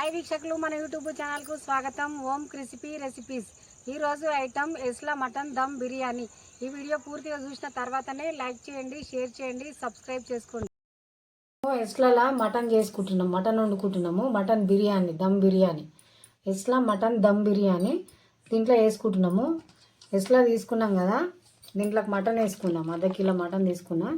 Hi వీక్షకులు, మన YouTube ఛానల్కు స్వాగతం. ఓం క్రిస్పీ రెసిపీస్. ఈరోజు ఐటమ్ ఎస్లా మటన్ దమ్ బిర్యానీ. ఈ వీడియో పూర్తిగా చూసిన తర్వాతనే లైక్ చేయండి, షేర్ చేయండి, సబ్స్క్రైబ్ చేసుకోండి. ఎస్లా మటన్ చేసుకుంటున్నాం, మటన్ వండుకుంటున్నాము. మటన్ బిర్యానీ, దమ్ బిర్యానీ. ఎస్లా మటన్ దమ్ బిర్యానీ దీంట్లో వేసుకుంటున్నాము. ఎస్లా తీసుకున్నాం కదా, దీంట్లోకి మటన్ వేసుకున్నాం. ½ కిలో మటన్ తీసుకున్నాం.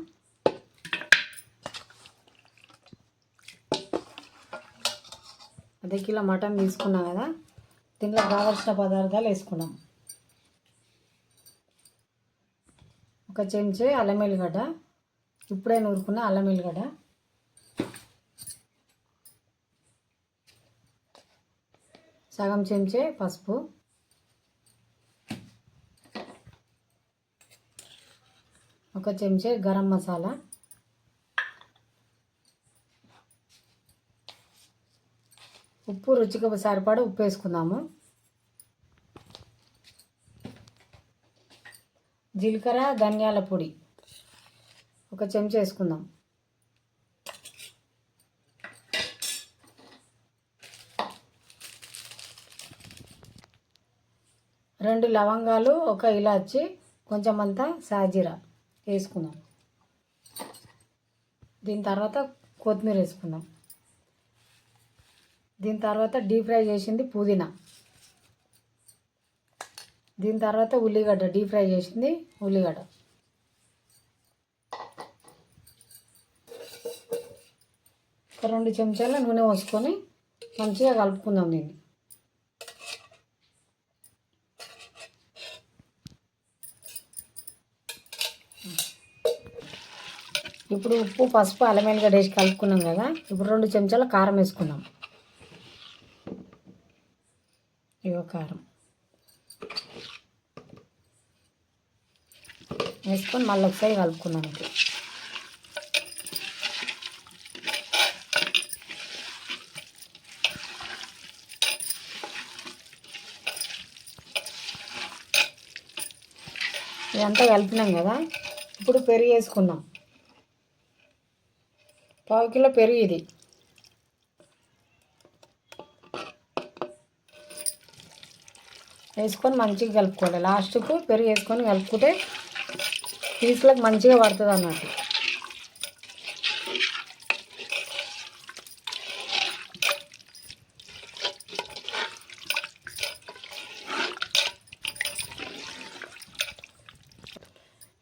½ కిలో మటన్ తీసుకున్నాం కదా, దీంట్లో కావాల్సిన పదార్థాలు వేసుకున్నాం. ఒక చెంచా అల్లం ఎల్లిగడ్డ, ఇప్పుడే నూరుకున్న అల్లం ఎల్లిగడ్డ, సగం చెంచా పసుపు, ఒక చెంచా గరం మసాలా, ఉప్పు రుచికి సరిపడా ఉప్పు వేసుకుందాము. జీలకర్ర ధనియాల పొడి ఒక చెంచా వేసుకుందాం. రెండు లవంగాలు, ఒక ఇలాచి, కొంచెం అంతా సాజీరా వేసుకుందాం. దీని తర్వాత కొత్తిమీర వేసుకుందాం. దీని తర్వాత డీప్ ఫ్రై చేసింది పుదీనా. దీని తర్వాత ఉల్లిగడ్డ, డీప్ ఫ్రై చేసింది ఉల్లిగడ్డ. ఒక 2 చెంచాల నూనె పోసుకొని మంచిగా కలుపుకుందాం దీన్ని. ఇప్పుడు ఉప్పు, పసుపు, అల్లం ఎల్లిగడ్డ వేసి కలుపుకున్నాం కదా. ఇప్పుడు 2 చెంచాల కారం వేసుకుందాం. ఇగో కారం వేసుకొని మళ్ళీ ఒకసారి కలుపుకున్నాం. ఇదంతా కలిపినాం కదా. ఇప్పుడు పెరుగు వేసుకుందాం. 1/2 కిలో పెరుగు ఇది. వేసుకొని మంచిగా కలుపుకోవాలి. లాస్ట్కు పెరుగు వేసుకొని కలుపుకుంటే పీసులకు మంచిగా పడుతుంది అన్నట్టు.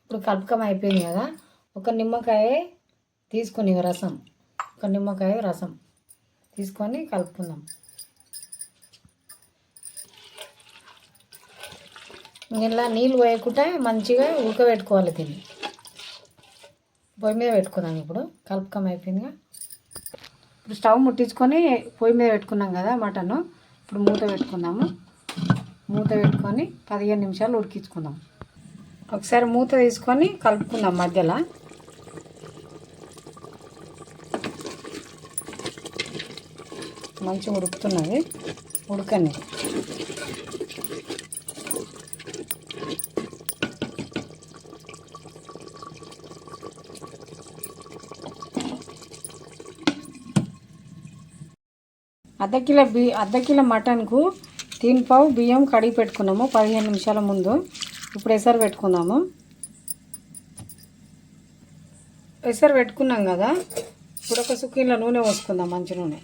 ఇప్పుడు కలుపుకం అయిపోయింది కదా. ఒక నిమ్మకాయ తీసుకొని రసం, ఒక నిమ్మకాయ రసం తీసుకొని కలుపుకుందాం. ఇలా నీళ్ళు పోయకుండా మంచిగా ఉడకబెట్టుకోవాలి. దీన్ని పొయ్యి మీద పెట్టుకుందాం. ఇప్పుడు కలుపుకం అయిపోయిందిగా. ఇప్పుడు స్టవ్ ముట్టించుకొని పొయ్యి మీద పెట్టుకున్నాం కదా మటను. ఇప్పుడు మూత పెట్టుకుందాము. మూత పెట్టుకొని 15 నిమిషాలు ఉడికించుకుందాం. ఒకసారి మూత తీసుకొని కలుపుకుందాం. మధ్యలో మంచిగా ఉడుకుతున్నది, ఉడకని. అర్ధ కిలో మటన్కు 3 పావు బియ్యం కడిగి పెట్టుకున్నాము 15 నిమిషాల ముందు. ఇప్పుడు ఎసరు పెట్టుకుందాము. ఎసరు పెట్టుకున్నాం కదా. ఇప్పుడు ఒక సుక్కీలో నూనె పోసుకుందాం. మంచి నూనె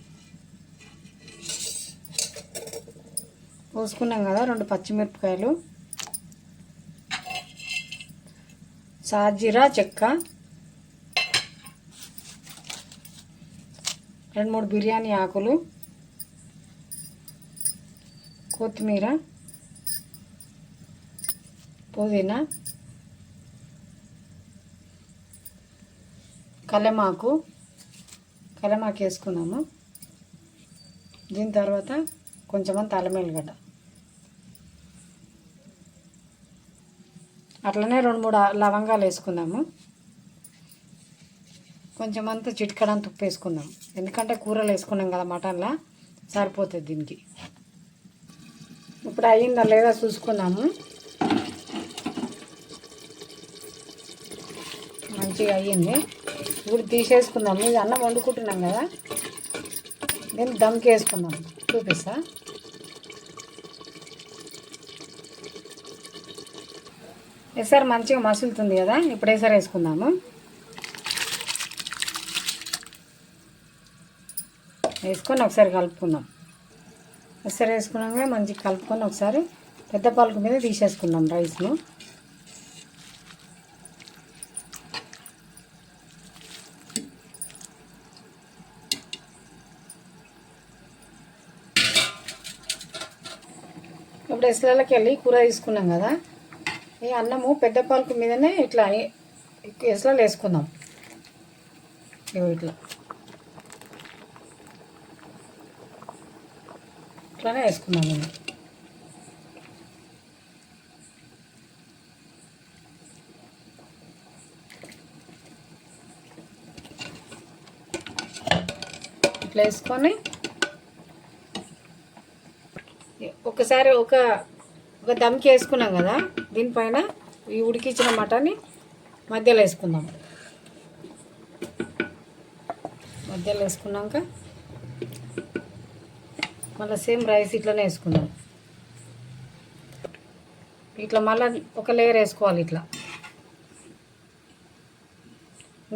పోసుకున్నాం కదా. 2 పచ్చిమిరపకాయలు, సాజీరా చెక్క, 2-3 బిర్యానీ ఆకులు, కొత్తిమీర, పుదీనా, కలెమాకు వేసుకున్నాము. దీని తర్వాత కొంచెమంత అల్లం ఎల్లిగడ్డ, అట్లనే 2-3 లవంగాలు వేసుకుందాము. కొంచెమంత చిటికడంత ఉప్పు వేసుకుందాం. ఎందుకంటే కూరలు వేసుకున్నాం కదా మటన్లో, సరిపోతుంది దీనికి. ఇప్పుడు అయ్యిందా లేదా చూసుకుందాము. మంచిగా అయ్యింది. ఇప్పుడు తీసేసుకుందాము. ఇది అన్నం వండుకుంటున్నాం కదా, నేను దమ్కి వేసుకున్నాం చూపిస్తా. ఎసరు మంచిగా మసులుతుంది కదా, ఇప్పుడు ఎసరు వేసుకుందాము. వేసుకొని ఒకసారి కలుపుకుందాం. ఎసరు వేసుకున్నాక మంచిగా కలుపుకొని ఒకసారి పెద్ద పలుకు మీద తీసేసుకుందాం రైస్ను. ఇప్పుడు ఎసలకి వెళ్ళి కూర తీసుకున్నాం కదా, ఈ అన్నము పెద్ద పలుకు మీదనే ఇట్లా ఎసలు వేసుకుందాం. ఇట్లా ఇట్లానే వేసుకుందాం. నేను ఇట్లా వేసుకొని ఒకసారి ఒక దమ్కి వేసుకున్నాం కదా, దీనిపైన ఈ ఉడికించిన మటన్ని మధ్యలో వేసుకుందాం. మధ్యలో వేసుకున్నాక మళ్ళీ సేమ్ రైస్ ఇట్లనే వేసుకుందాం. ఇట్లా మళ్ళీ ఒక లేయర్ వేసుకోవాలి. ఇట్లా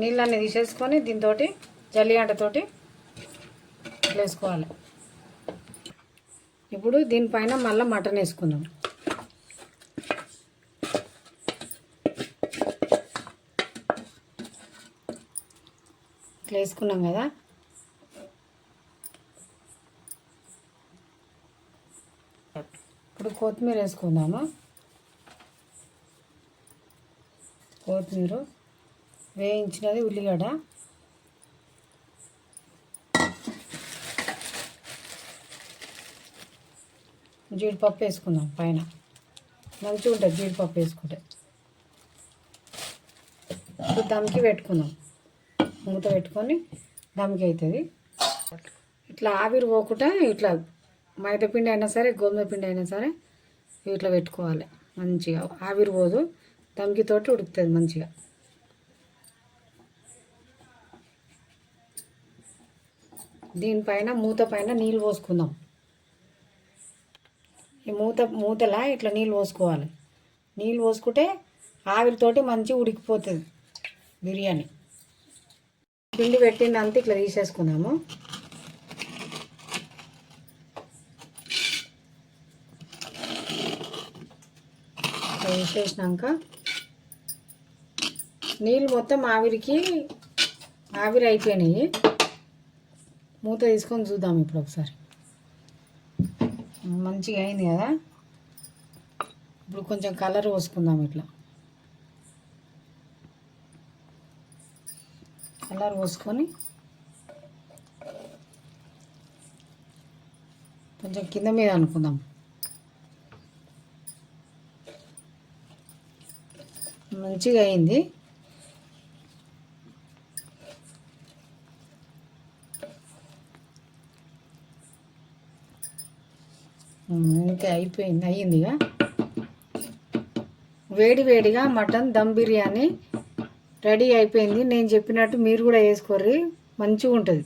నీళ్ళన్నీ తీసేసుకొని దీంతో జల్లి గంటతోటి ఇట్లా వేసుకోవాలి. ఇప్పుడు దీనిపైన మళ్ళీ మటన్ వేసుకుందాం. ఇట్లా వేసుకున్నాం కదా, ఇప్పుడు కొత్తిమీర వేసుకుందాము. కొత్తిమీర, వేయించినది ఉల్లిగడ్డ, జీడిపప్పు వేసుకుందాం. పైన మంచిగా ఉంటుంది జీడిపప్పు వేసుకుంటే. ఇప్పుడు దమ్కి పెట్టుకుందాం. మూత పెట్టుకొని దమ్కి అవుతుంది. ఇట్లా ఆవిరి పోకుండా ఇట్లా మైదా పిండి అయినా సరే గోధుమ పిండి అయినా సరే ఇట్లా పెట్టుకోవాలి. మంచిగా ఆవిరి పోదు, దమ్కితోటి ఉడుకుతుంది మంచిగా. దీనిపైన మూత పైన నీళ్ళు పోసుకుందాం. ఈ మూతలా ఇట్లా నీళ్ళు పోసుకోవాలి. నీళ్ళు పోసుకుంటే ఆవిరితోటి మంచిగా ఉడికిపోతుంది బిర్యానీ. పిండి పెట్టిందంతా ఇట్లా తీసేసుకుందాము. వేసేసినాక నీళ్ళు మొత్తం ఆవిరి అయిపోయినాయి. మూత తీసుకొని చూద్దాం ఇప్పుడు ఒకసారి. మంచిగా అయింది కదా. ఇప్పుడు కొంచెం కలర్ పోసుకుందాం. ఇట్లా కలర్ పోసుకొని కొంచెం కింద మీద అనుకుందాం. మంచిగా అయింది. ఇంకా అయ్యిందిగా. వేడిగా మటన్ దమ్ బిర్యానీ రెడీ అయిపోయింది. నేను చెప్పినట్టు మీరు కూడా వేసుకోర్రి, మంచిగా ఉంటుంది.